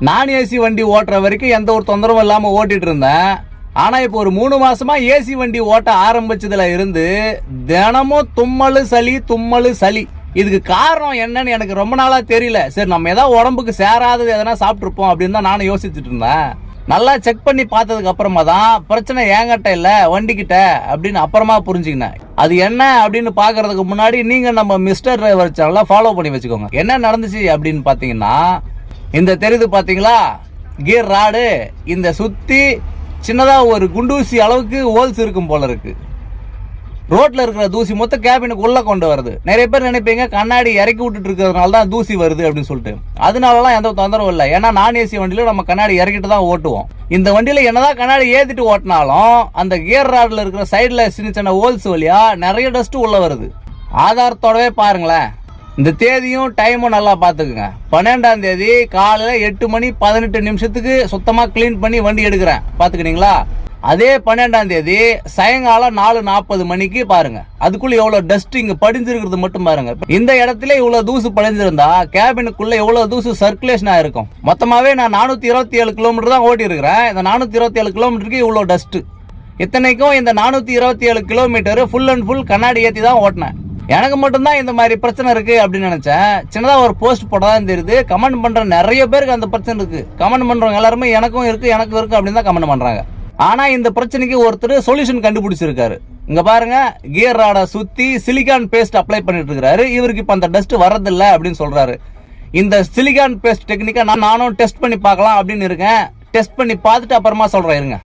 நான் ஏசி வண்டி ஓட்டுற வரைக்கும் எந்த ஒரு தொந்தரவும் இல்லாம ஓட்டிட்டு இருந்தேன். ஆனா இப்போ ஒரு 3 மாசமா ஏசி வண்டி ஓட்ட ஆரம்பிச்சதுல இருந்து தினமும் தும்மலு சளி. இதுக்கு காரணம் என்னன்னு எனக்கு ரொம்ப நாளா தெரியல. சரி, நம்ம ஏதாவது உடம்புக்கு சேராதது எதனா சாப்பிட்டுருப்போம் அப்படின்னு தான் நானும் யோசிச்சுட்டு இருந்தேன். நல்லா செக் பண்ணி பார்த்ததுக்கு அப்புறமா தான் பிரச்சனை என்கிட்ட இல்ல வண்டிக்கிட்ட அப்படின்னு அப்புறமா புரிஞ்சுக்கினேன். அது என்ன அப்படின்னு பாக்குறதுக்கு முன்னாடி நீங்க நம்ம மிஸ்டர் டிரைவர் சேனலை ஃபாலோ பண்ணி வச்சுக்கோங்க. என்ன நடந்துச்சு அப்படின்னு பாத்தீங்கன்னா, இந்த தெரியுது பாத்தீங்களா கியர் ராடு, இந்த சுத்தி சின்னதா ஒரு குண்டூசி அளவுக்கு ஹோல்ஸ் இருக்கும் போல இருக்கு. ரோட்ல இருக்கிற தூசி மொத்த கேபினுக்கு உள்ள கொண்டு வருது. நிறைய பேர் நினைப்பீங்க கண்ணாடி இறக்கி விட்டுட்டு இருக்கிறதுனால தான் தூசி வருது அப்படின்னு சொல்லிட்டு. அதனாலலாம் எந்த தொந்தரவும் இல்லை. ஏன்னா நான் ஏசி வண்டியில நம்ம கண்ணாடி இறக்கிட்டு தான் ஓட்டுவோம். இந்த வண்டியில என்னதான் கண்ணாடி ஏத்திட்டு ஓட்டினாலும் அந்த கியர் ராட்ல இருக்கிற சைடுல சின்ன சின்ன ஹோல்ஸ் வழியா நிறைய டஸ்ட் உள்ள வருது. ஆதாரத்தோடவே பாருங்களேன். இந்த தேதியும் டைமும் நல்லா பாத்துக்குங்க. 12ஆம் தேதி காலையில 8:18 சுத்தமா கிளீன் பண்ணி வண்டி எடுக்கிறேன். பாத்துக்கிட்டீங்களா? அதே 12ஆம் தேதி சாயங்காலம் 4:40 பாருங்க. அதுக்குள்ள எவ்வளவு டஸ்ட் இங்க படிஞ்சிருக்கிறது மட்டும் பாருங்க. இந்த இடத்துல இவ்வளவு தூசு படிஞ்சிருந்தா கேபினுக்குள்ள எவ்வளவு தூசு சர்க்குலேஷன் ஆயிருக்கும். மொத்தமாவே நான் 427 கிலோமீட்டர் தான் ஓட்டி இருக்கிறேன். இந்த 427 கிலோமீட்டருக்கு இவ்வளவு டஸ்ட். இத்தனைக்கும் இந்த 427 கிலோமீட்டர் ஃபுல் அண்ட் ஃபுல் கண்ணாடி ஏத்தி தான் ஓட்டினேன். எனக்கு மட்டும்தான் இந்த மாதிரி பிரச்சனை இருக்கு அப்படின்னு நினைச்சேன். சின்னதா ஒரு போஸ்ட் போட்டதான் தெரியுது. கமெண்ட் பண்ற நிறைய பேருக்கு அந்த பிரச்சனை இருக்கு. கமெண்ட் பண்றவங்க எல்லாருமே எனக்கும் இருக்கு அப்படின்னு தான் கமெண்ட் பண்றாங்க. ஆனா இந்த பிரச்சனைக்கு ஒருத்தர் சொல்யூஷன் கண்டுபிடிச்சிருக்காரு. இங்க பாருங்க, கியர் ராட சுத்தி சிலிகான் பேஸ்ட் அப்ளை பண்ணிட்டு இருக்காரு. இவருக்கு இப்ப அந்த டஸ்ட் வரதில்லை அப்படின்னு சொல்றாரு. இந்த சிலிகான் பேஸ்ட் டெக்னிக்கை நானும் டெஸ்ட் பண்ணி பார்க்கலாம் அப்படின்னு இருக்கேன். டெஸ்ட் பண்ணி பார்த்துட்டு அப்புறமா சொல்றேன் இருங்க.